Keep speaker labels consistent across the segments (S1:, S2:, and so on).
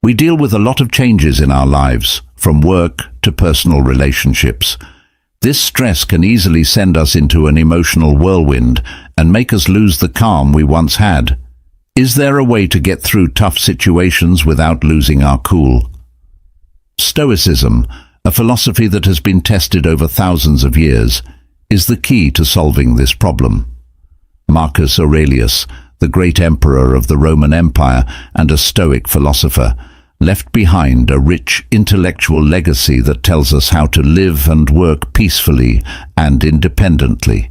S1: We deal with a lot of changes in our lives, from work to personal relationships. This stress can easily send us into an emotional whirlwind and make us lose the calm we once had. Is there a way to get through tough situations without losing our cool? Stoicism, a philosophy that has been tested over thousands of years, is the key to solving this problem. Marcus Aurelius, the great emperor of the Roman Empire and a Stoic philosopher, left behind a rich intellectual legacy that tells us how to live and work peacefully and independently.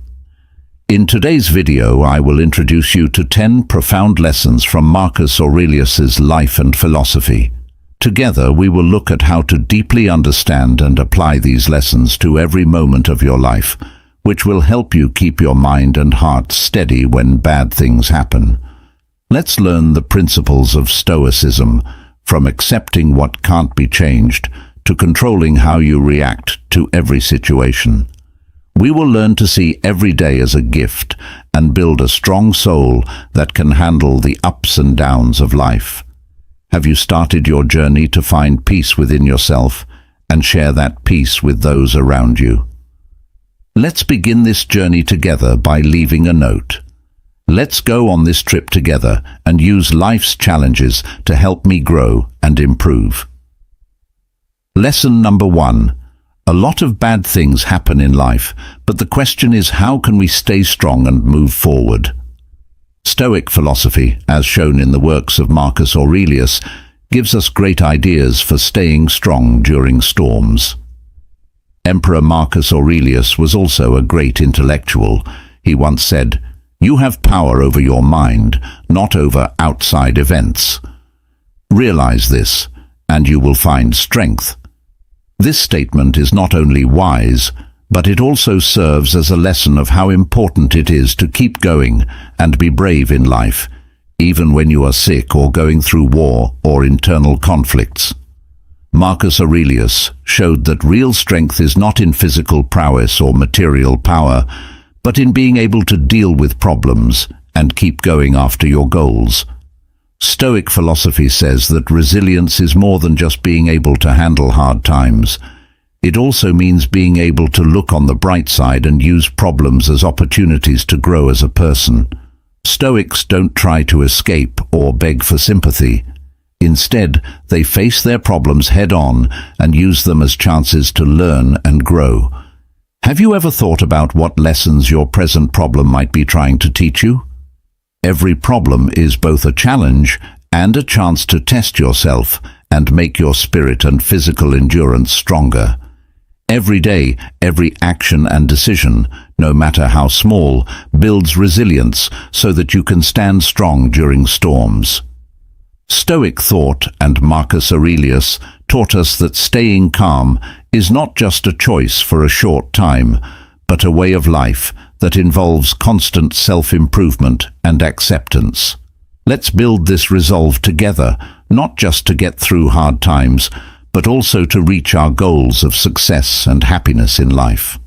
S1: In today's video, I will introduce you to 10 profound lessons from Marcus Aurelius's life and philosophy. Together, we will look at how to deeply understand and apply these lessons to every moment of your life, which will help you keep your mind and heart steady when bad things happen. Let's learn the principles of Stoicism, from accepting what can't be changed to controlling how you react to every situation. We will learn to see every day as a gift and build a strong soul that can handle the ups and downs of life. Have you started your journey to find peace within yourself and share that peace with those around you? Let's begin this journey together by leaving a note. Let's go on this trip together and use life's challenges to help me grow and improve. Lesson number 1. A lot of bad things happen in life, but the question is, how can we stay strong and move forward? Stoic philosophy, as shown in the works of Marcus Aurelius, gives us great ideas for staying strong during storms. Emperor Marcus Aurelius was also a great intellectual. He once said, "You have power over your mind, not over outside events. Realize this, and you will find strength." This statement is not only wise, but it also serves as a lesson of how important it is to keep going and be brave in life, even when you are sick or going through war or internal conflicts. Marcus Aurelius showed that real strength is not in physical prowess or material power, but in being able to deal with problems and keep going after your goals. Stoic philosophy says that resilience is more than just being able to handle hard times. It also means being able to look on the bright side and use problems as opportunities to grow as a person. Stoics don't try to escape or beg for sympathy. Instead, they face their problems head-on and use them as chances to learn and grow. Have you ever thought about what lessons your present problem might be trying to teach you? Every problem is both a challenge and a chance to test yourself and make your spirit and physical endurance stronger. Every day, every action and decision, no matter how small, builds resilience so that you can stand strong during storms. Stoic thought and Marcus Aurelius taught us that staying calm is not just a choice for a short time, but a way of life that involves constant self-improvement and acceptance. Let's build this resolve together, not just to get through hard times, but also to reach our goals of success and happiness in life.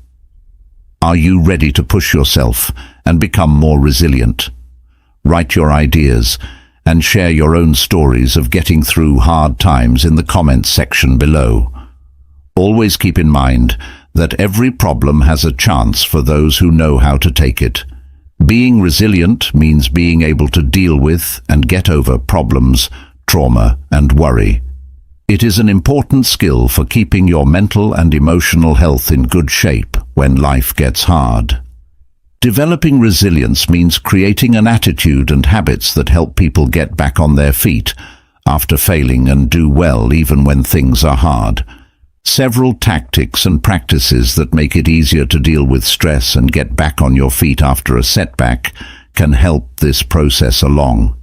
S1: Are you ready to push yourself and become more resilient? Write your ideas and share your own stories of getting through hard times in the comments section below. Always keep in mind that every problem has a chance for those who know how to take it. Being resilient means being able to deal with and get over problems, trauma, and worry. It is an important skill for keeping your mental and emotional health in good shape when life gets hard. Developing resilience means creating an attitude and habits that help people get back on their feet after failing and do well even when things are hard. Several tactics and practices that make it easier to deal with stress and get back on your feet after a setback can help this process along.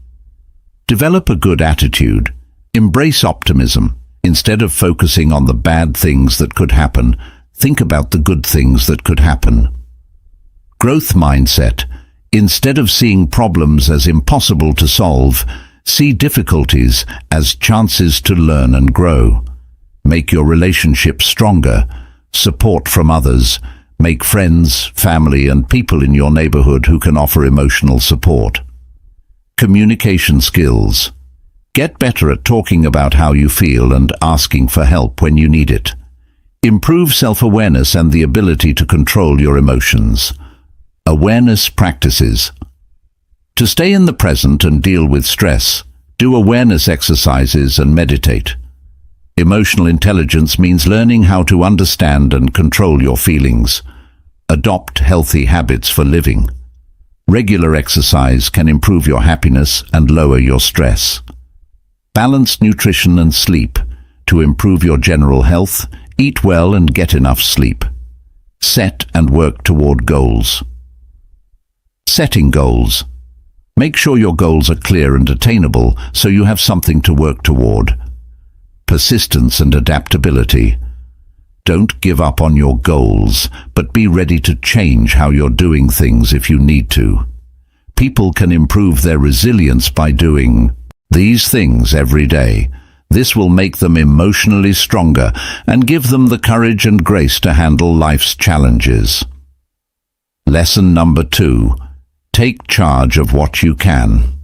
S1: Develop a good attitude. Embrace optimism. Instead of focusing on the bad things that could happen, think about the good things that could happen. Growth mindset. Instead of seeing problems as impossible to solve, see difficulties as chances to learn and grow. Make your relationships stronger. Support from others. Make friends, family, and people in your neighborhood who can offer emotional support. Communication skills. Get better at talking about how you feel and asking for help when you need it. Improve self-awareness and the ability to control your emotions. Awareness practices. To stay in the present and deal with stress, do awareness exercises and meditate. Emotional intelligence means learning how to understand and control your feelings. Adopt healthy habits for living. Regular exercise can improve your happiness and lower your stress. Balance nutrition and sleep. To improve your general health, eat well and get enough sleep. Set and work toward goals. Setting goals. Make sure your goals are clear and attainable so you have something to work toward. Persistence and adaptability. Don't give up on your goals, but be ready to change how you're doing things if you need to. People can improve their resilience by doing these things every day. This will make them emotionally stronger and give them the courage and grace to handle life's challenges. Lesson number 2. Take charge of what you can.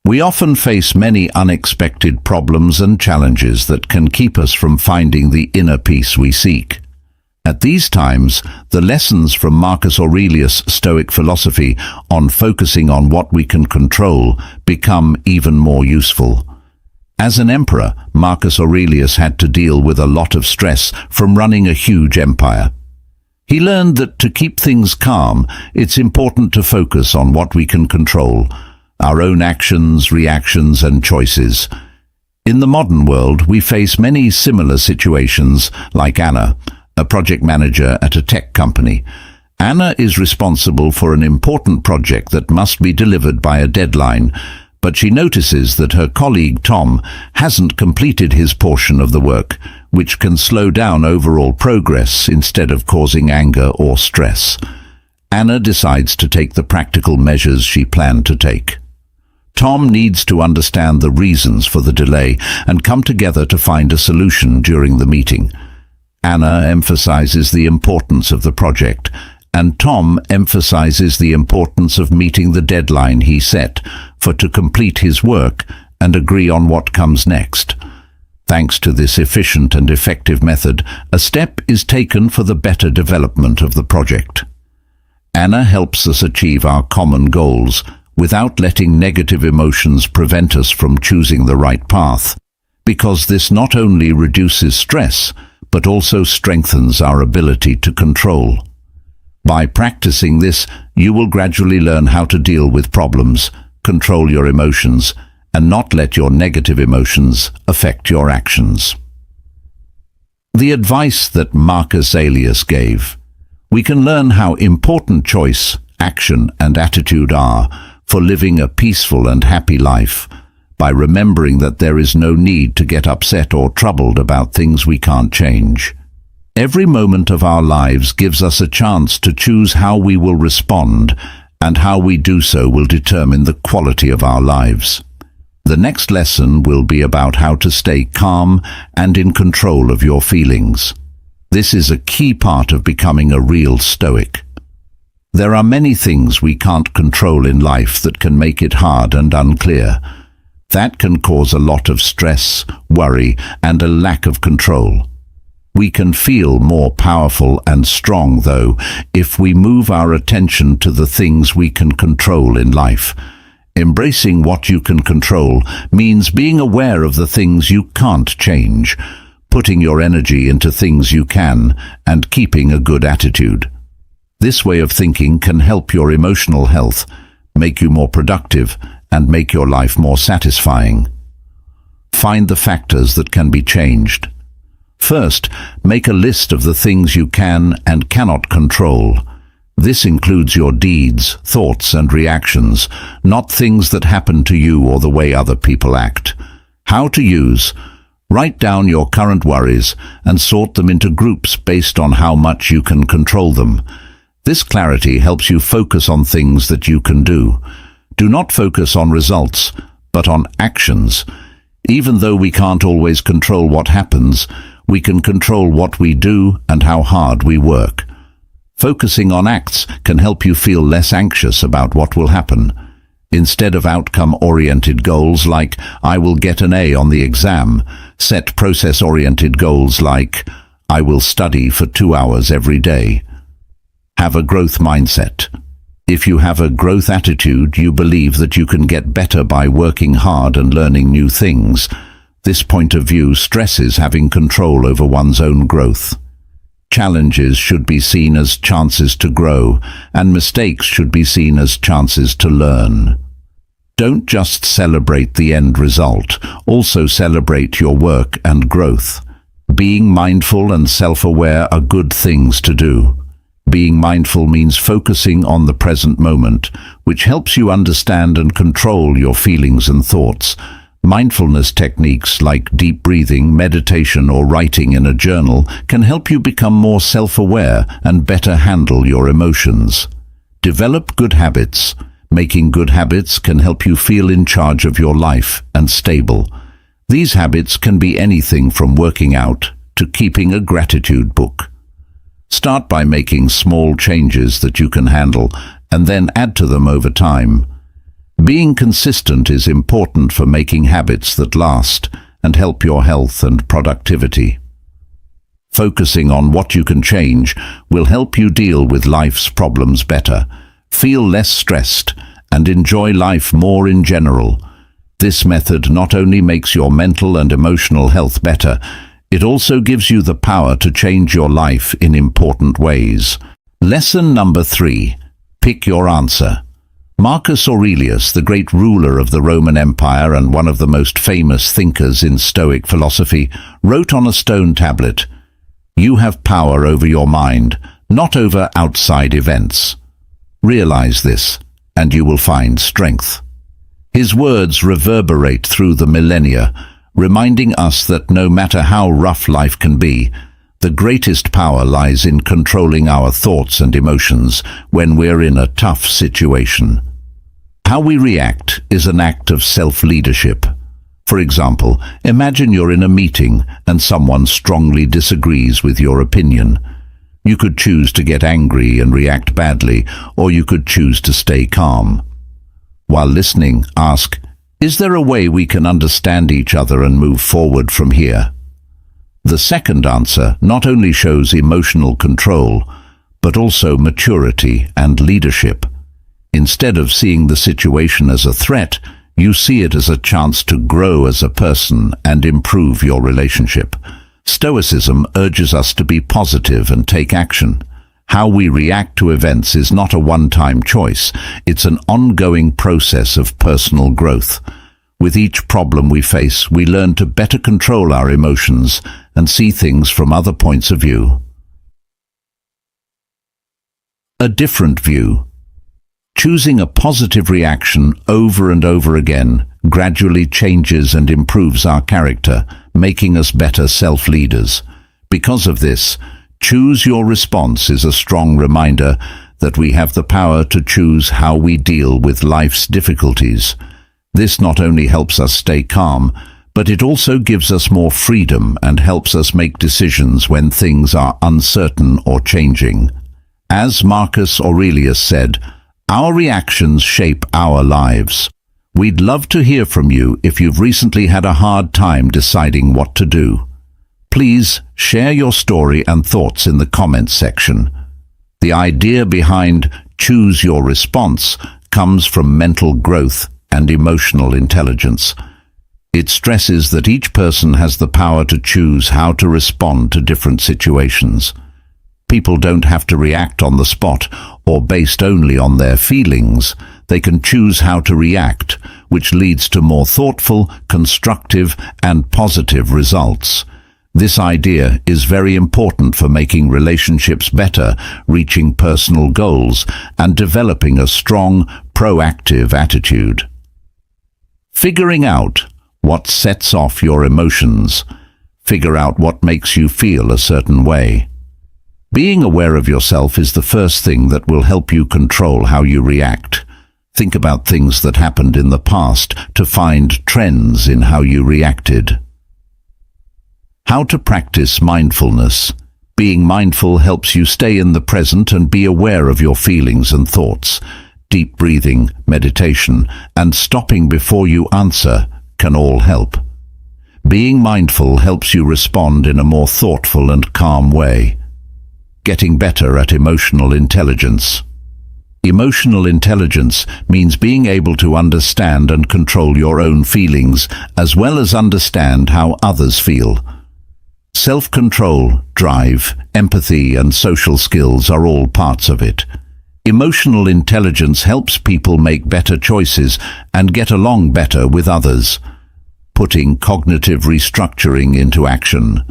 S1: We often face many unexpected problems and challenges that can keep us from finding the inner peace we seek. At these times, the lessons from Marcus Aurelius' Stoic philosophy on focusing on what we can control become even more useful. As an emperor, Marcus Aurelius had to deal with a lot of stress from running a huge empire. He learned that to keep things calm, it's important to focus on what we can control, our own actions, reactions, and choices. In the modern world, we face many similar situations, like Anna, a project manager at a tech company. Anna is responsible for an important project that must be delivered by a deadline, but she notices that her colleague Tom hasn't completed his portion of the work, which can slow down overall progress instead of causing anger or stress. Anna decides to take the practical measures she planned to take. Tom needs to understand the reasons for the delay and come together to find a solution during the meeting. Anna emphasizes the importance of the project, and Tom emphasizes the importance of meeting the deadline he set to complete his work and agree on what comes next. Thanks to this efficient and effective method, a step is taken for the better development of the project. Anna helps us achieve our common goals without letting negative emotions prevent us from choosing the right path, because this not only reduces stress, but also strengthens our ability to control. By practicing this, you will gradually learn how to deal with problems, control your emotions, and not let your negative emotions affect your actions. The advice that Marcus Aurelius gave. We can learn how important choice, action, and attitude are for living a peaceful and happy life, by remembering that there is no need to get upset or troubled about things we can't change. Every moment of our lives gives us a chance to choose how we will respond, and how we do so will determine the quality of our lives. The next lesson will be about how to stay calm and in control of your feelings. This is a key part of becoming a real Stoic. There are many things we can't control in life that can make it hard and unclear. That can cause a lot of stress, worry, and a lack of control. We can feel more powerful and strong, though, if we move our attention to the things we can control in life. Embracing what you can control means being aware of the things you can't change, putting your energy into things you can, and keeping a good attitude. This way of thinking can help your emotional health, make you more productive, and make your life more satisfying. Find the factors that can be changed. First, make a list of the things you can and cannot control. This includes your deeds, thoughts, and reactions, not things that happen to you or the way other people act. How to use. Write down your current worries and sort them into groups based on how much you can control them. This clarity helps you focus on things that you can do. Do not focus on results, but on actions. Even though we can't always control what happens, we can control what we do and how hard we work. Focusing on acts can help you feel less anxious about what will happen. Instead of outcome-oriented goals like, I will get an A on the exam, set process-oriented goals like, I will study for 2 hours every day. Have a growth mindset. If you have a growth attitude, you believe that you can get better by working hard and learning new things. This point of view stresses having control over one's own growth. Challenges should be seen as chances to grow, and mistakes should be seen as chances to learn. Don't just celebrate the end result, also celebrate your work and growth. Being mindful and self-aware are good things to do. Being mindful means focusing on the present moment, which helps you understand and control your feelings and thoughts. Mindfulness techniques like deep breathing, meditation, or writing in a journal can help you become more self-aware and better handle your emotions. Develop good habits. Making good habits can help you feel in charge of your life and stable. These habits can be anything from working out to keeping a gratitude book. Start by making small changes that you can handle and then add to them over time. Being consistent is important for making habits that last and help your health and productivity. Focusing on what you can change will help you deal with life's problems better, feel less stressed, and enjoy life more in general. This method not only makes your mental and emotional health better, it also gives you the power to change your life in important ways. Lesson number 3. Pick your answer. Marcus Aurelius, the great ruler of the Roman Empire and one of the most famous thinkers in Stoic philosophy, wrote on a stone tablet, "You have power over your mind, not over outside events. Realize this, and you will find strength." His words reverberate through the millennia, reminding us that no matter how rough life can be, the greatest power lies in controlling our thoughts and emotions when we're in a tough situation. How we react is an act of self-leadership. For example, imagine you're in a meeting and someone strongly disagrees with your opinion. You could choose to get angry and react badly, or you could choose to stay calm. While listening, ask, is there a way we can understand each other and move forward from here? The second answer not only shows emotional control, but also maturity and leadership. Instead of seeing the situation as a threat, you see it as a chance to grow as a person and improve your relationship. Stoicism urges us to be positive and take action. How we react to events is not a one-time choice. It's an ongoing process of personal growth. With each problem we face, we learn to better control our emotions and see things from other points of view. A different view. Choosing a positive reaction over and over again gradually changes and improves our character, making us better self-leaders. Because of this, choose your response is a strong reminder that we have the power to choose how we deal with life's difficulties. This not only helps us stay calm, but it also gives us more freedom and helps us make decisions when things are uncertain or changing. As Marcus Aurelius said, our reactions shape our lives. We'd love to hear from you if you've recently had a hard time deciding what to do. Please share your story and thoughts in the comments section. The idea behind choose your response comes from mental growth and emotional intelligence. It stresses that each person has the power to choose how to respond to different situations. People don't have to react on the spot or based only on their feelings. They can choose how to react, which leads to more thoughtful, constructive, and positive results. This idea is very important for making relationships better, reaching personal goals, and developing a strong, proactive attitude. Figuring out what sets off your emotions. Figure out what makes you feel a certain way. Being aware of yourself is the first thing that will help you control how you react. Think about things that happened in the past to find trends in how you reacted. How to practice mindfulness. Being mindful helps you stay in the present and be aware of your feelings and thoughts. deep breathing, meditation, and stopping before you answer can all help. Being mindful helps you respond in a more thoughtful and calm way. Getting better at emotional intelligence. Emotional intelligence means being able to understand and control your own feelings, as well as understand how others feel. Self-control, drive, empathy, and social skills are all parts of it. Emotional intelligence helps people make better choices and get along better with others. Putting cognitive restructuring into action.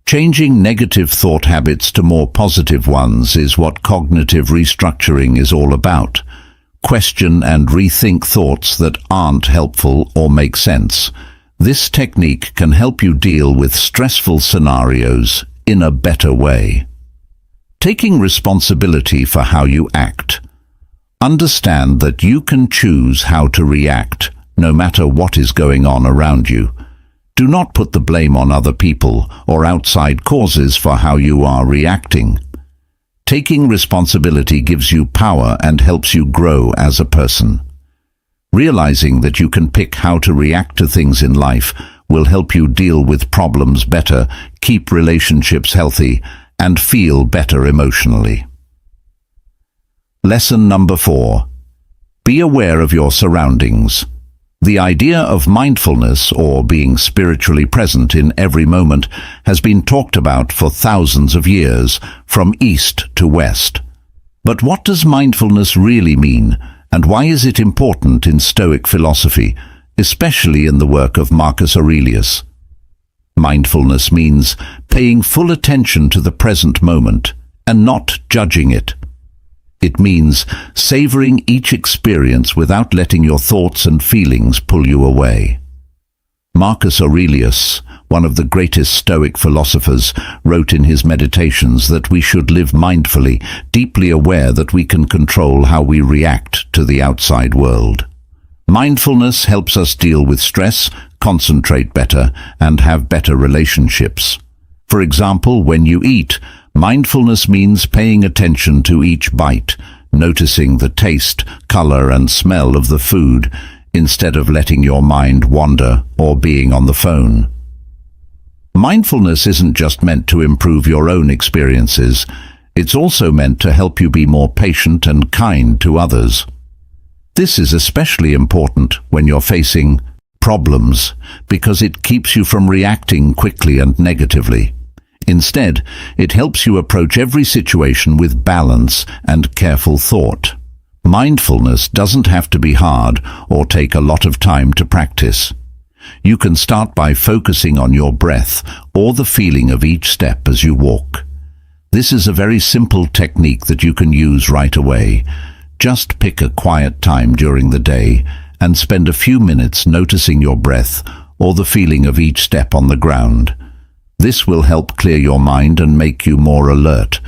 S1: Changing negative thought habits to more positive ones is what cognitive restructuring is all about. Question and rethink thoughts that aren't helpful or make sense. This technique can help you deal with stressful scenarios in a better way. Taking responsibility for how you act. Understand that you can choose how to react, no matter what is going on around you. Do not put the blame on other people or outside causes for how you are reacting. Taking responsibility gives you power and helps you grow as a person. Realizing that you can pick how to react to things in life will help you deal with problems better, keep relationships healthy, and feel better emotionally. Lesson number 4. Be aware of your surroundings. The idea of mindfulness, or being spiritually present in every moment, has been talked about for thousands of years, from east to west. But what does mindfulness really mean, and why is it important in Stoic philosophy, especially in the work of Marcus Aurelius? Mindfulness means paying full attention to the present moment and not judging it. It means savoring each experience without letting your thoughts and feelings pull you away. Marcus Aurelius, one of the greatest Stoic philosophers, wrote in his Meditations that we should live mindfully, deeply aware that we can control how we react to the outside world. Mindfulness helps us deal with stress, concentrate better, and have better relationships. For example, when you eat, mindfulness means paying attention to each bite, noticing the taste, color, and smell of the food, instead of letting your mind wander or being on the phone. Mindfulness isn't just meant to improve your own experiences, it's also meant to help you be more patient and kind to others. This is especially important when you're facing problems, because it keeps you from reacting quickly and negatively. Instead, it helps you approach every situation with balance and careful thought. Mindfulness doesn't have to be hard or take a lot of time to practice. You can start by focusing on your breath or the feeling of each step as you walk. This is a very simple technique that you can use right away. Just pick a quiet time during the day and spend a few minutes noticing your breath or the feeling of each step on the ground. This will help clear your mind and make you more alert.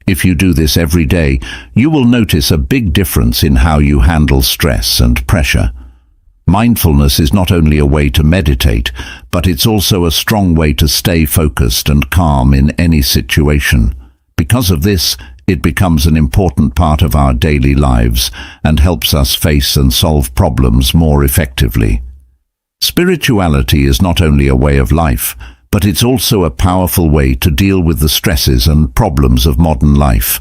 S1: If you do this every day, you will notice a big difference in how you handle stress and pressure. Mindfulness is not only a way to meditate, but it's also a strong way to stay focused and calm in any situation. Because of this, it becomes an important part of our daily lives and helps us face and solve problems more effectively. Spirituality is not only a way of life, but it's also a powerful way to deal with the stresses and problems of modern life.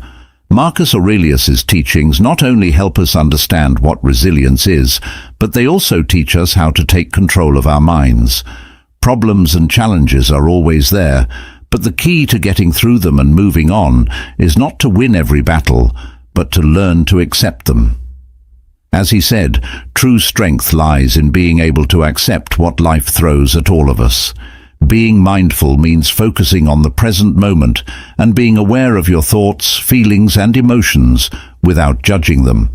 S1: Marcus Aurelius's teachings not only help us understand what resilience is, but they also teach us how to take control of our minds. Problems and challenges are always there, but the key to getting through them and moving on is not to win every battle, but to learn to accept them. As he said, true strength lies in being able to accept what life throws at all of us. Being mindful means focusing on the present moment and being aware of your thoughts, feelings, and emotions without judging them.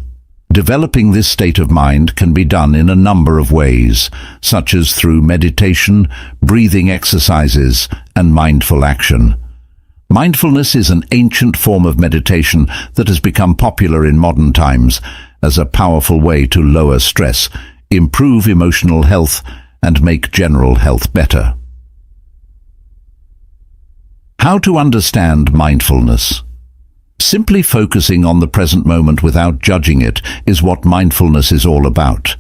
S1: Developing this state of mind can be done in a number of ways, such as through meditation, breathing exercises, and mindful action. Mindfulness is an ancient form of meditation that has become popular in modern times as a powerful way to lower stress, improve emotional health, and make general health better. How to understand mindfulness. Simply focusing on the present moment without judging it is what mindfulness is all about.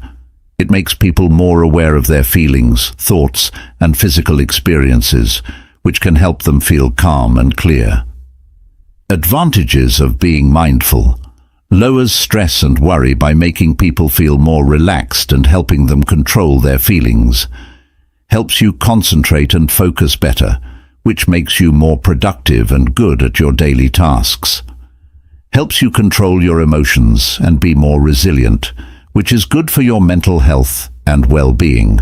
S1: It makes people more aware of their feelings, thoughts, and physical experiences, which can help them feel calm and clear. Advantages of being mindful: lowers stress and worry by making people feel more relaxed and helping them control their feelings. Helps you concentrate and focus better, which makes you more productive and good at your daily tasks. Helps you control your emotions and be more resilient, which is good for your mental health and well-being.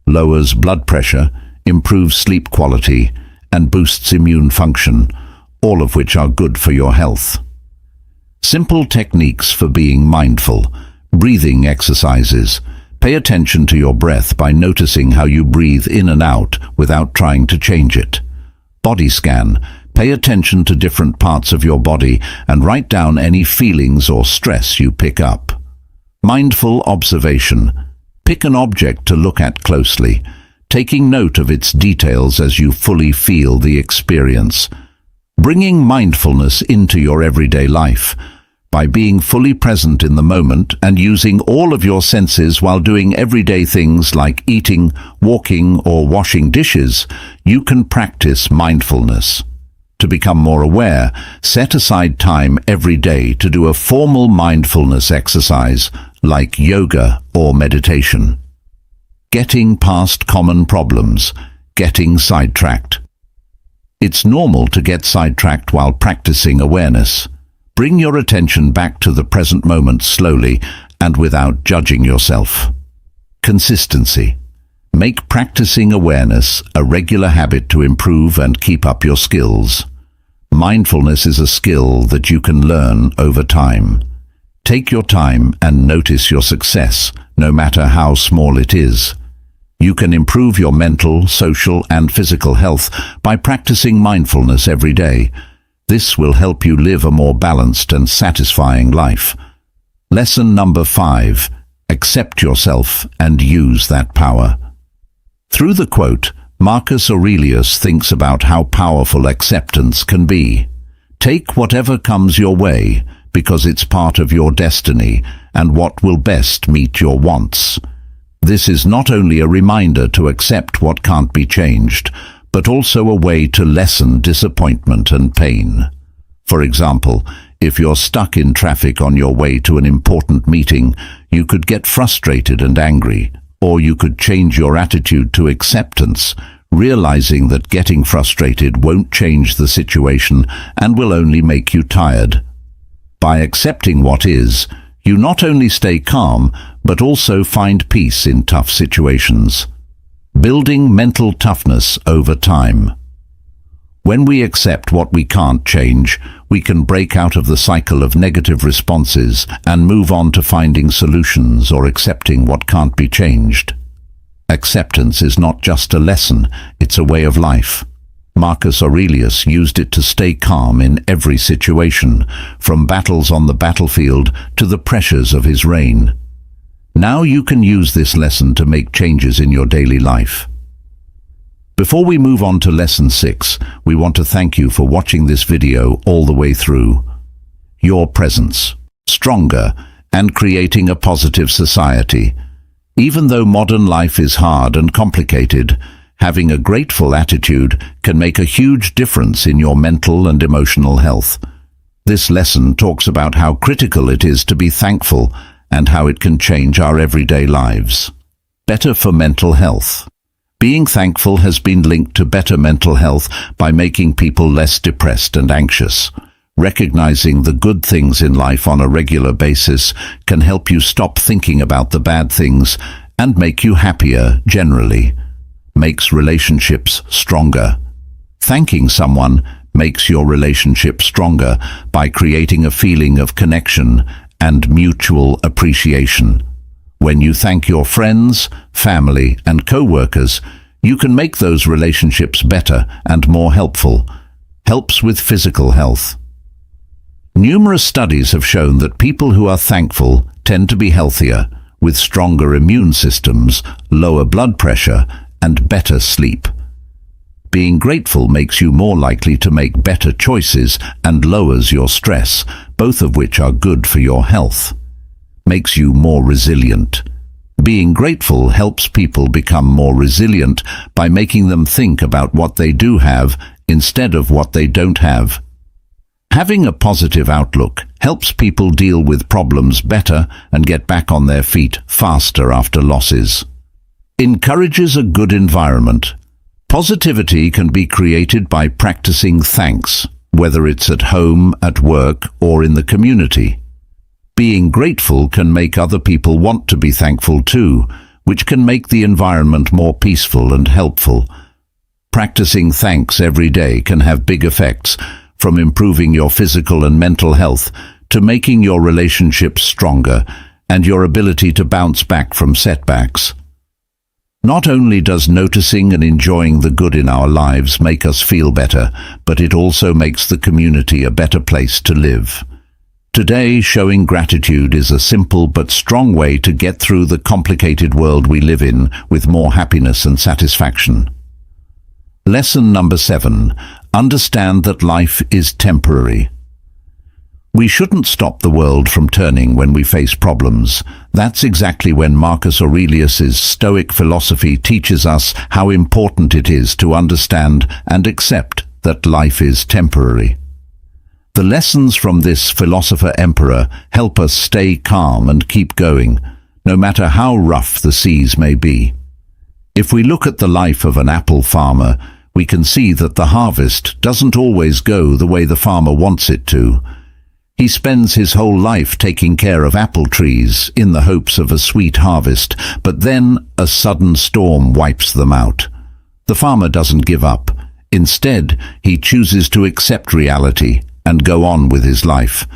S1: Lowers blood pressure, improves sleep quality, and boosts immune function, all of which are good for your health. Simple techniques for being mindful: breathing exercises. Pay attention to your breath by noticing how you breathe in and out without trying to change it. Body scan. Pay attention to different parts of your body and write down any feelings or stress you pick up. Mindful observation. Pick an object to look at closely, taking note of its details as you fully feel the experience. Bringing mindfulness into your everyday life. By being fully present in the moment and using all of your senses while doing everyday things like eating, walking, or washing dishes, you can practice mindfulness. To become more aware, set aside time every day to do a formal mindfulness exercise like yoga or meditation. Getting past common problems. Getting sidetracked. It's normal to get sidetracked while practicing awareness. Bring your attention back to the present moment slowly and without judging yourself. Consistency. Make practicing awareness a regular habit to improve and keep up your skills. Mindfulness is a skill that you can learn over time. Take your time and notice your success, no matter how small it is. You can improve your mental, social, and physical health by practicing mindfulness every day. This will help you live a more balanced and satisfying life. Lesson number 5. Accept yourself and use that power. Through the quote, Marcus Aurelius thinks about how powerful acceptance can be. Take whatever comes your way, because it's part of your destiny and what will best meet your wants. This is not only a reminder to accept what can't be changed, but also a way to lessen disappointment and pain. For example, if you're stuck in traffic on your way to an important meeting, you could get frustrated and angry, or you could change your attitude to acceptance, realizing that getting frustrated won't change the situation and will only make you tired. By accepting what is, you not only stay calm, but also find peace in tough situations. Building mental toughness over time. When we accept what we can't change, we can break out of the cycle of negative responses and move on to finding solutions or accepting what can't be changed. Acceptance is not just a lesson, it's a way of life. Marcus Aurelius used it to stay calm in every situation, from battles on the battlefield to the pressures of his reign. Now you can use this lesson to make changes in your daily life. Before we move on to Lesson 6, we want to thank you for watching this video all the way through. Your presence, stronger, and creating a positive society. Even though modern life is hard and complicated, having a grateful attitude can make a huge difference in your mental and emotional health. This lesson talks about how critical it is to be thankful and how it can change our everyday lives. Better for mental health. Being thankful has been linked to better mental health by making people less depressed and anxious. Recognizing the good things in life on a regular basis can help you stop thinking about the bad things and make you happier generally. Makes relationships stronger. Thanking someone makes your relationship stronger by creating a feeling of connection and mutual appreciation. When you thank your friends, family, and co-workers, you can make those relationships better and more helpful. Helps with physical health. Numerous studies have shown that people who are thankful tend to be healthier, with stronger immune systems, lower blood pressure, and better sleep. Being grateful makes you more likely to make better choices and lowers your stress, both of which are good for your health. Makes you more resilient. Being grateful helps people become more resilient by making them think about what they do have instead of what they don't have. Having a positive outlook helps people deal with problems better and get back on their feet faster after losses. Encourages a good environment. Positivity can be created by practicing thanks, whether it's at home, at work, or in the community. Being grateful can make other people want to be thankful too, which can make the environment more peaceful and helpful. Practicing thanks every day can have big effects, from improving your physical and mental health to making your relationships stronger and your ability to bounce back from setbacks. Not only does noticing and enjoying the good in our lives make us feel better, but it also makes the community a better place to live. Today, showing gratitude is a simple but strong way to get through the complicated world we live in with more happiness and satisfaction. Lesson number 7. Understand that life is temporary. We shouldn't stop the world from turning when we face problems. That's exactly when Marcus Aurelius's Stoic philosophy teaches us how important it is to understand and accept that life is temporary. The lessons from this philosopher-emperor help us stay calm and keep going, no matter how rough the seas may be. If we look at the life of an apple farmer, we can see that the harvest doesn't always go the way the farmer wants it to. He spends his whole life taking care of apple trees in the hopes of a sweet harvest, but then a sudden storm wipes them out. The farmer doesn't give up. Instead, he chooses to accept reality and go on with his life.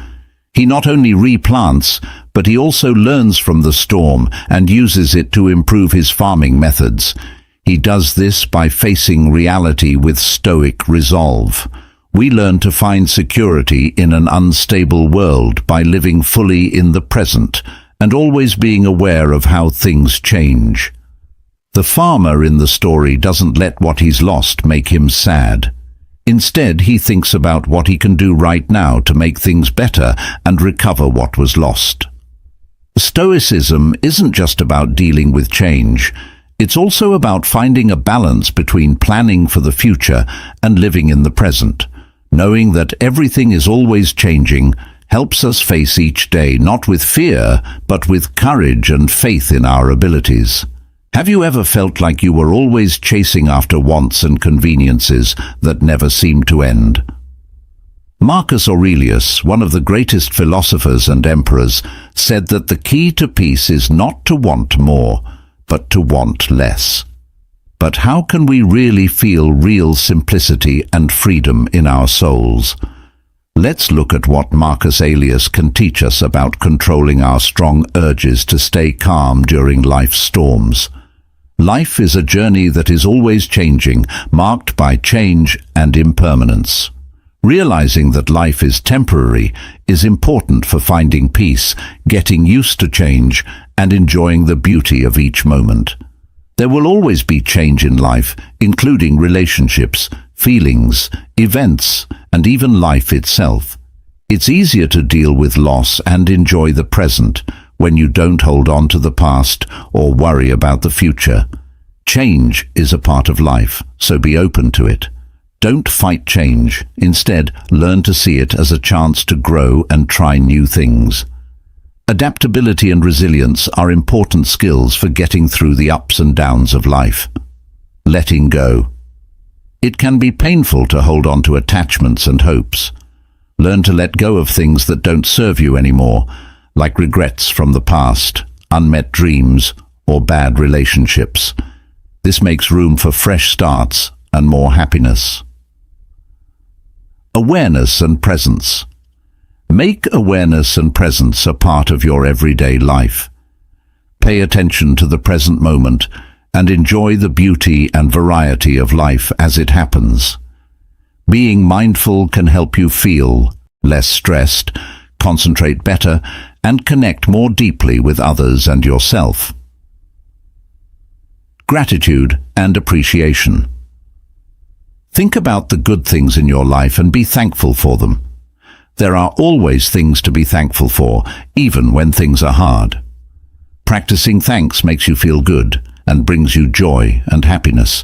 S1: He not only replants, but he also learns from the storm and uses it to improve his farming methods. He does this by facing reality with stoic resolve. We learn to find security in an unstable world by living fully in the present and always being aware of how things change. The farmer in the story doesn't let what he's lost make him sad. Instead, he thinks about what he can do right now to make things better and recover what was lost. Stoicism isn't just about dealing with change. It's also about finding a balance between planning for the future and living in the present. Knowing that everything is always changing helps us face each day not with fear, but with courage and faith in our abilities. Have you ever felt like you were always chasing after wants and conveniences that never seemed to end? Marcus Aurelius, one of the greatest philosophers and emperors, said that the key to peace is not to want more, but to want less. But how can we really feel real simplicity and freedom in our souls? Let's look at what Marcus Aurelius can teach us about controlling our strong urges to stay calm during life's storms. Life is a journey that is always changing, marked by change and impermanence. Realizing that life is temporary is important for finding peace, getting used to change, and enjoying the beauty of each moment. There will always be change in life, including relationships, feelings, events, and even life itself. It's easier to deal with loss and enjoy the present when you don't hold on to the past or worry about the future. Change is a part of life, so be open to it. Don't fight change. Instead, learn to see it as a chance to grow and try new things. Adaptability and resilience are important skills for getting through the ups and downs of life. Letting go. It can be painful to hold on to attachments and hopes. Learn to let go of things that don't serve you anymore, like regrets from the past, unmet dreams, or bad relationships. This makes room for fresh starts and more happiness. Awareness and presence. Make awareness and presence a part of your everyday life. Pay attention to the present moment and enjoy the beauty and variety of life as it happens. Being mindful can help you feel less stressed, concentrate better, and connect more deeply with others and yourself. Gratitude and appreciation. Think about the good things in your life and be thankful for them. There are always things to be thankful for, even when things are hard. Practicing thanks makes you feel good and brings you joy and happiness.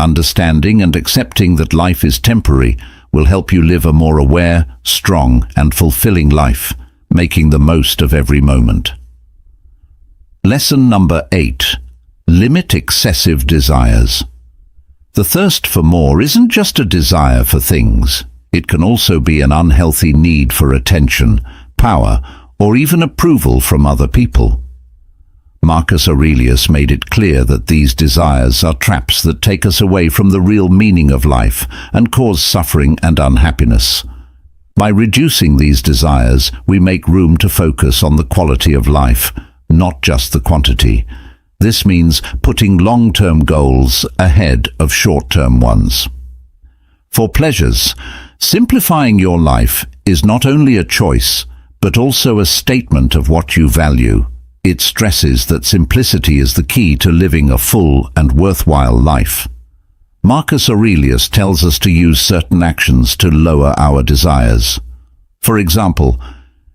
S1: Understanding and accepting that life is temporary will help you live a more aware, strong, and fulfilling life, making the most of every moment. Lesson number 8. Limit excessive desires. The thirst for more isn't just a desire for things. It can also be an unhealthy need for attention, power, or even approval from other people. Marcus Aurelius made it clear that these desires are traps that take us away from the real meaning of life and cause suffering and unhappiness. By reducing these desires, we make room to focus on the quality of life, not just the quantity. This means putting long-term goals ahead of short-term ones. For pleasures, simplifying your life is not only a choice, but also a statement of what you value. It stresses that simplicity is the key to living a full and worthwhile life. Marcus Aurelius tells us to use certain actions to lower our desires. For example,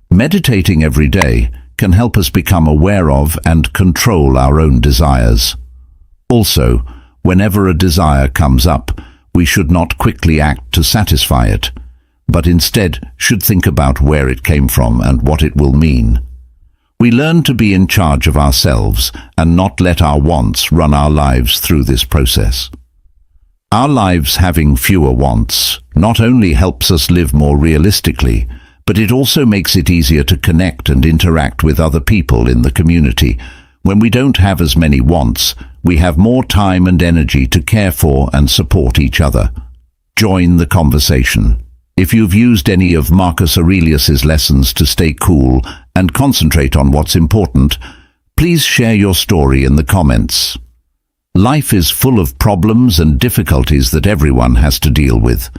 S1: meditating every day can help us become aware of and control our own desires. Also, whenever a desire comes up, we should not quickly act to satisfy it, but instead should think about where it came from and what it will mean. We learn to be in charge of ourselves and not let our wants run our lives through this process. Our lives having fewer wants not only helps us live more realistically, but it also makes it easier to connect and interact with other people in the community. When we don't have as many wants, we have more time and energy to care for and support each other. Join the conversation. If you've used any of Marcus Aurelius's lessons to stay cool and concentrate on what's important, please share your story in the comments. Life is full of problems and difficulties that everyone has to deal with.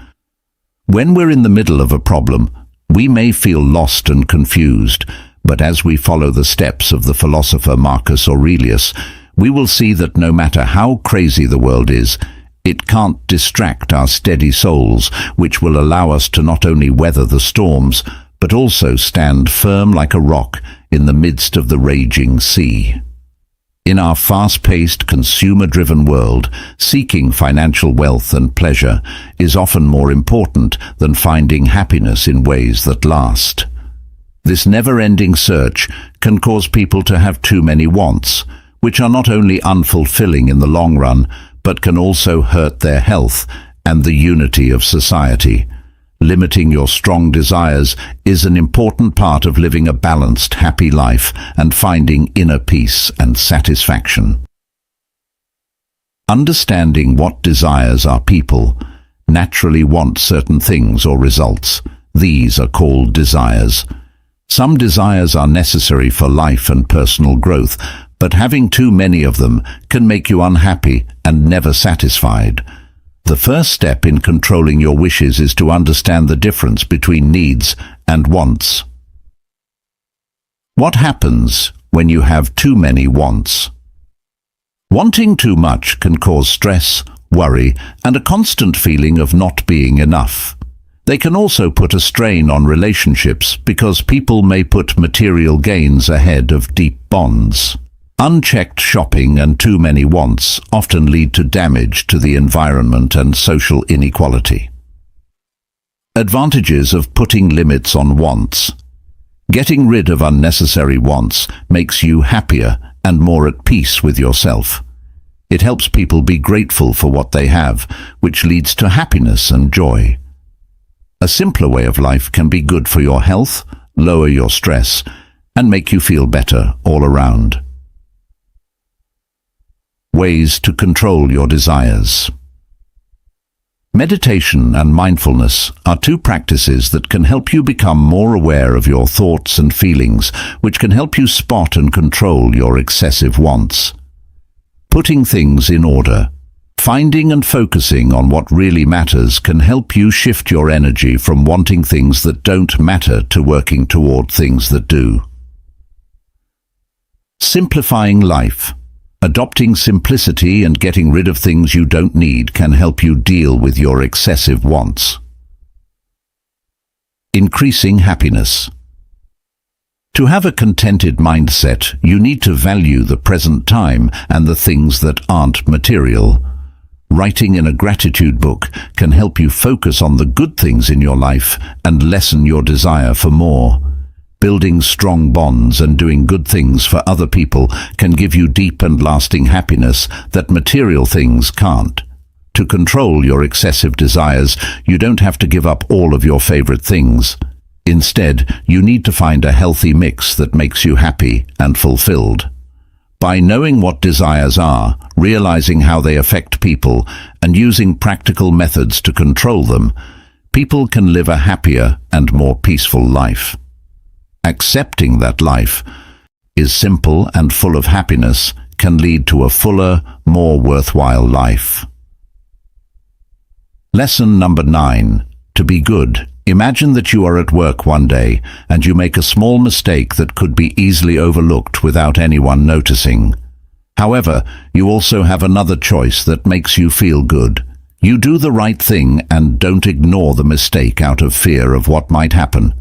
S1: When we're in the middle of a problem, we may feel lost and confused, but as we follow the steps of the philosopher Marcus Aurelius, we will see that no matter how crazy the world is, it can't distract our steady souls, which will allow us to not only weather the storms, but also stand firm like a rock in the midst of the raging sea. In our fast-paced, consumer-driven world, seeking financial wealth and pleasure is often more important than finding happiness in ways that last. This never-ending search can cause people to have too many wants, which are not only unfulfilling in the long run, but can also hurt their health and the unity of society. Limiting your strong desires is an important part of living a balanced, happy life and finding inner peace and satisfaction. Understanding what desires our people naturally want certain things or results. These are called desires. Some desires are necessary for life and personal growth, but having too many of them can make you unhappy and never satisfied. The first step in controlling your wishes is to understand the difference between needs and wants. What happens when you have too many wants? Wanting too much can cause stress, worry, and a constant feeling of not being enough. They can also put a strain on relationships because people may put material gains ahead of deep bonds. Unchecked shopping and too many wants often lead to damage to the environment and social inequality. Advantages of putting limits on wants. Getting rid of unnecessary wants makes you happier and more at peace with yourself. It helps people be grateful for what they have, which leads to happiness and joy. A simpler way of life can be good for your health, lower your stress, and make you feel better all around. Ways to control your desires. Meditation and mindfulness are two practices that can help you become more aware of your thoughts and feelings, which can help you spot and control your excessive wants. Putting things in order. Finding and focusing on what really matters can help you shift your energy from wanting things that don't matter to working toward things that do. Simplifying life. Adopting simplicity and getting rid of things you don't need can help you deal with your excessive wants. Increasing happiness. To have a contented mindset, you need to value the present time and the things that aren't material. Writing in a gratitude book can help you focus on the good things in your life and lessen your desire for more. Building strong bonds and doing good things for other people can give you deep and lasting happiness that material things can't. To control your excessive desires, you don't have to give up all of your favorite things. Instead, you need to find a healthy mix that makes you happy and fulfilled. By knowing what desires are, realizing how they affect people, and using practical methods to control them, people can live a happier and more peaceful life. Accepting that life is simple and full of happiness can lead to a fuller, more worthwhile life. Lesson number 9. To be good. Imagine that you are at work one day and you make a small mistake that could be easily overlooked without anyone noticing. However, you also have another choice that makes you feel good. You do the right thing and don't ignore the mistake out of fear of what might happen.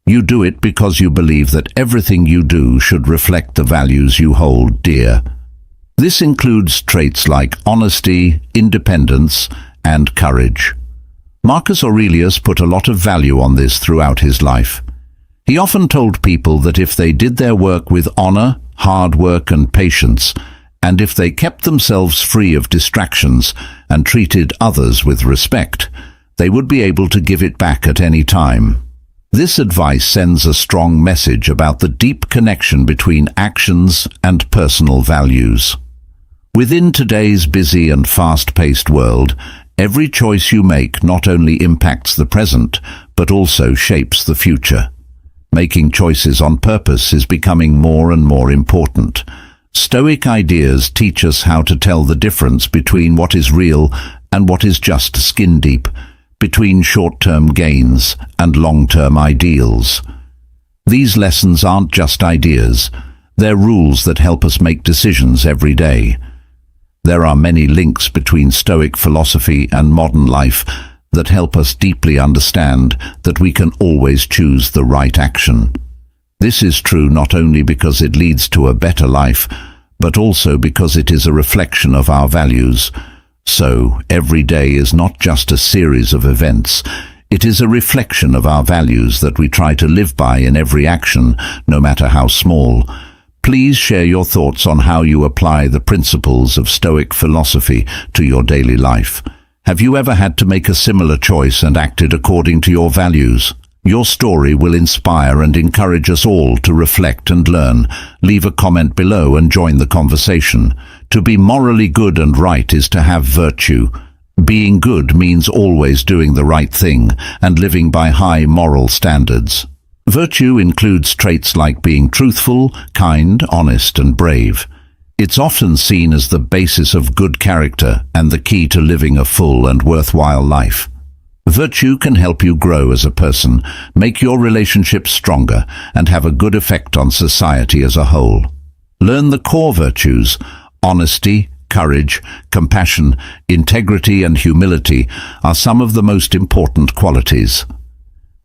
S1: You do it because you believe that everything you do should reflect the values you hold dear. This includes traits like honesty, independence, and courage. Marcus Aurelius put a lot of value on this throughout his life. He often told people that if they did their work with honor, hard work, and patience, and if they kept themselves free of distractions and treated others with respect, they would be able to give it back at any time. This advice sends a strong message about the deep connection between actions and personal values. Within today's busy and fast-paced world, every choice you make not only impacts the present, but also shapes the future. Making choices on purpose is becoming more and more important. Stoic ideas teach us how to tell the difference between what is real and what is just skin deep, between short-term gains and long-term ideals. These lessons aren't just ideas, they're rules that help us make decisions every day. There are many links between Stoic philosophy and modern life that help us deeply understand that we can always choose the right action. This is true not only because it leads to a better life, but also because it is a reflection of our values. So, every day is not just a series of events. It is a reflection of our values that we try to live by in every action, no matter how small. Please share your thoughts on how you apply the principles of Stoic philosophy to your daily life. Have you ever had to make a similar choice and acted according to your values? Your story will inspire and encourage us all to reflect and learn. Leave a comment below and join the conversation. To be morally good and right is to have virtue. Being good means always doing the right thing and living by high moral standards. Virtue includes traits like being truthful, kind, honest, and brave. It's often seen as the basis of good character and the key to living a full and worthwhile life. Virtue can help you grow as a person, make your relationships stronger, and have a good effect on society as a whole. Learn the core virtues: honesty, courage, compassion, integrity, and humility are some of the most important qualities.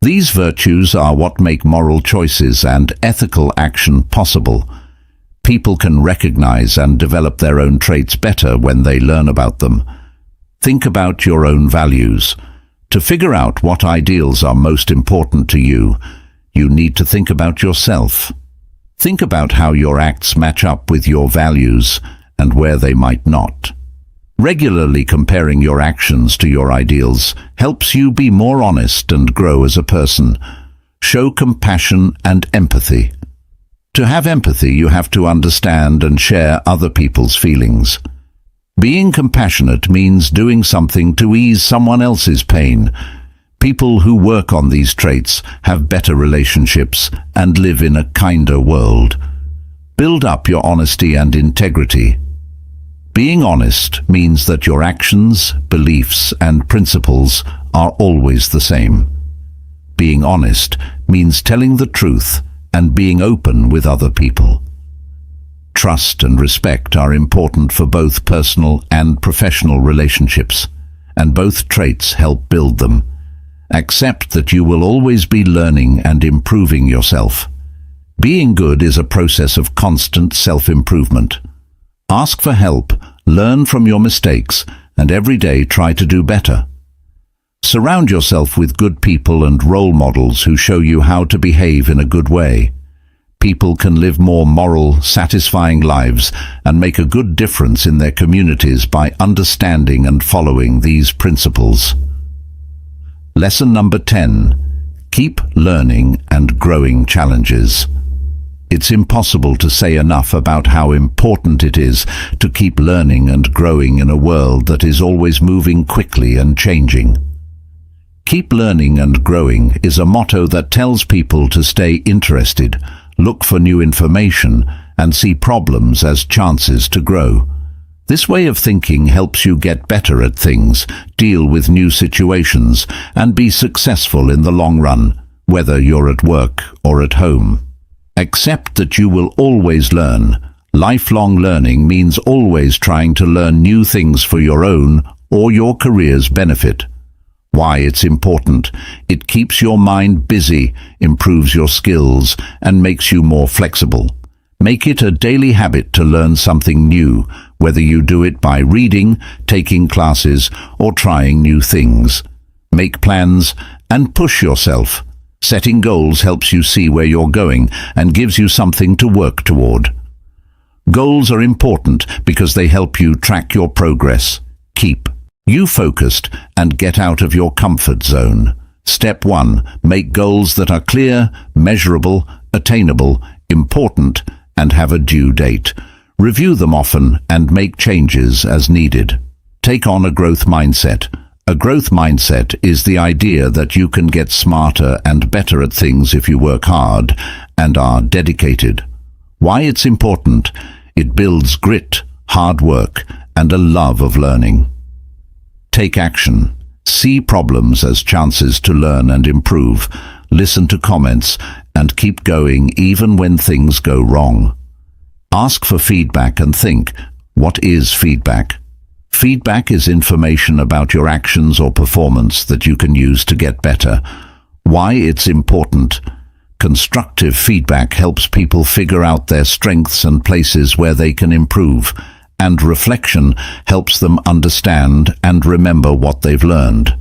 S1: These virtues are what make moral choices and ethical action possible. People can recognize and develop their own traits better when they learn about them. Think about your own values. To figure out what ideals are most important to you, you need to think about yourself. Think about how your acts match up with your values and where they might not. Regularly comparing your actions to your ideals helps you be more honest and grow as a person. Show compassion and empathy. To have empathy, you have to understand and share other people's feelings. Being compassionate means doing something to ease someone else's pain. People who work on these traits have better relationships and live in a kinder world. Build up your honesty and integrity. Being honest means that your actions, beliefs, and principles are always the same. Being honest means telling the truth and being open with other people. trust and respect are important for both personal and professional relationships, and both traits help build them. Accept that you will always be learning and improving yourself. Being good is a process of constant self-improvement. Ask for help, learn from your mistakes, and every day try to do better. Surround yourself with good people and role models who show you how to behave in a good way. People can live more moral, satisfying lives and make a good difference in their communities by understanding and following these principles. Lesson number 10. Keep learning and growing challenges. It's impossible to say enough about how important it is to keep learning and growing in a world that is always moving quickly and changing. Keep learning and growing is a motto that tells people to stay interested, look for new information, and see problems as chances to grow. This way of thinking helps you get better at things, deal with new situations, and be successful in the long run, whether you're at work or at home. Accept that you will always learn. Lifelong learning means always trying to learn new things for your own or your career's benefit. Why it's important: it keeps your mind busy, improves your skills, and makes you more flexible. Make it a daily habit to learn something new, whether you do it by reading, taking classes, or trying new things. Make plans and push yourself. Setting goals helps you see where you're going and gives you something to work toward. Goals are important because they help you track your progress. Keep you focused and get out of your comfort zone. Step 1. Make goals that are clear, measurable, attainable, important, and have a due date. Review them often and make changes as needed. Take on a growth mindset. A growth mindset is the idea that you can get smarter and better at things if you work hard and are dedicated. Why it's important: it builds grit, hard work, and a love of learning. Take action. See problems as chances to learn and improve. Listen to comments and keep going even when things go wrong. Ask for feedback and think, what is feedback? Feedback is information about your actions or performance that you can use to get better. Why it's important: constructive feedback helps people figure out their strengths and places where they can improve, and reflection helps them understand and remember what they've learned.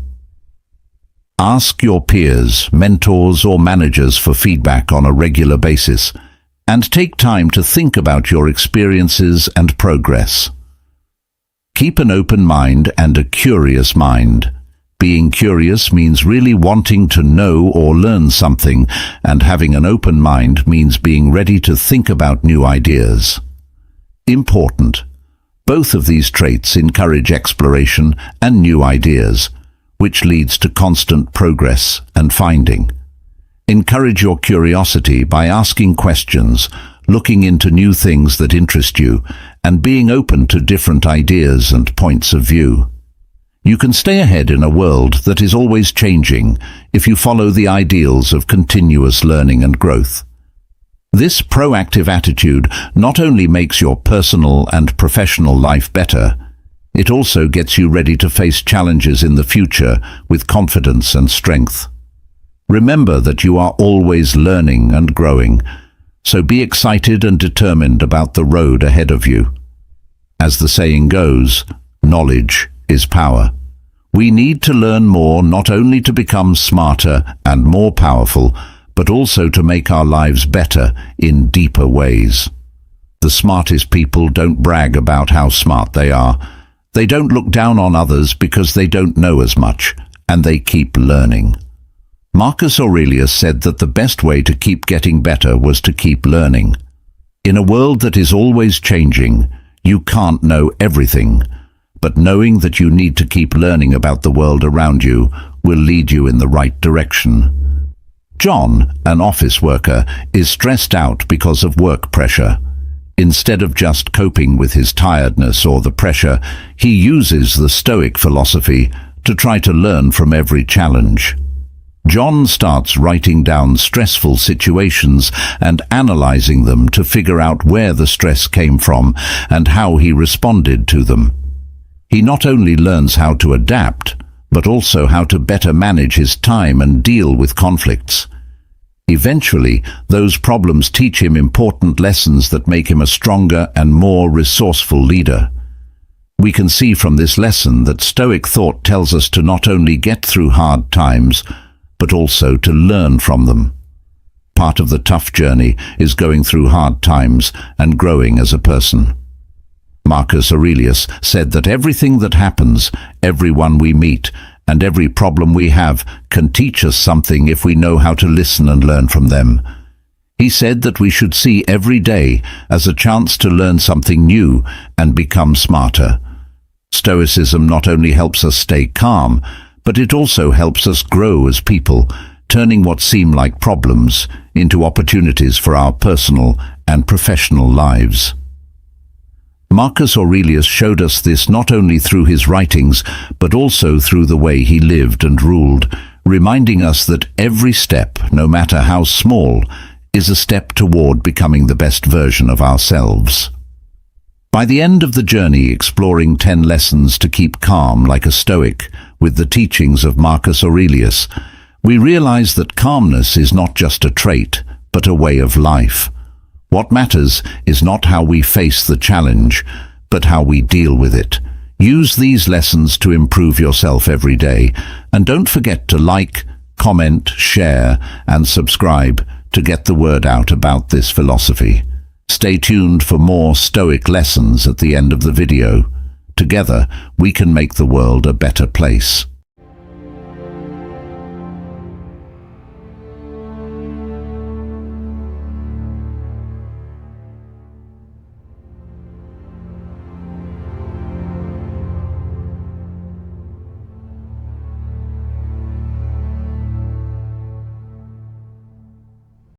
S1: Ask your peers, mentors, or managers for feedback on a regular basis, and take time to think about your experiences and progress. Keep an open mind and a curious mind. Being curious means really wanting to know or learn something, and having an open mind means being ready to think about new ideas. Important: both of these traits encourage exploration and new ideas, which leads to constant progress and finding. Encourage your curiosity by asking questions, looking into new things that interest you, and being open to different ideas and points of view. You can stay ahead in a world that is always changing if you follow the ideals of continuous learning and growth. This proactive attitude not only makes your personal and professional life better, it also gets you ready to face challenges in the future with confidence and strength. Remember that you are always learning and growing, so be excited and determined about the road ahead of you. As the saying goes, knowledge is power. We need to learn more, not only to become smarter and more powerful, but also to make our lives better in deeper ways. The smartest people don't brag about how smart they are. They don't look down on others because they don't know as much, and they keep learning. Marcus Aurelius said that the best way to keep getting better was to keep learning. In a world that is always changing, you can't know everything, but knowing that you need to keep learning about the world around you will lead you in the right direction. John, an office worker, is stressed out because of work pressure. Instead of just coping with his tiredness or the pressure, he uses the Stoic philosophy to try to learn from every challenge. John starts writing down stressful situations and analyzing them to figure out where the stress came from and how he responded to them. He not only learns how to adapt, but also how to better manage his time and deal with conflicts. Eventually, those problems teach him important lessons that make him a stronger and more resourceful leader. We can see from this lesson that Stoic thought tells us to not only get through hard times, but also to learn from them. Part of the tough journey is going through hard times and growing as a person. Marcus Aurelius said that everything that happens, everyone we meet, and every problem we have can teach us something if we know how to listen and learn from them. He said that we should see every day as a chance to learn something new and become smarter. Stoicism not only helps us stay calm, but it also helps us grow as people, turning what seem like problems into opportunities for our personal and professional lives. Marcus Aurelius showed us this not only through his writings, but also through the way he lived and ruled, reminding us that every step, no matter how small, is a step toward becoming the best version of ourselves. By the end of the journey exploring 10 lessons to keep calm like a Stoic with the teachings of Marcus Aurelius, we realize that calmness is not just a trait, but a way of life. What matters is not how we face the challenge, but how we deal with it. Use these lessons to improve yourself every day, and don't forget to like, comment, share, and subscribe to get the word out about this philosophy. Stay tuned for more Stoic lessons at the end of the video. Together, we can make the world a better place.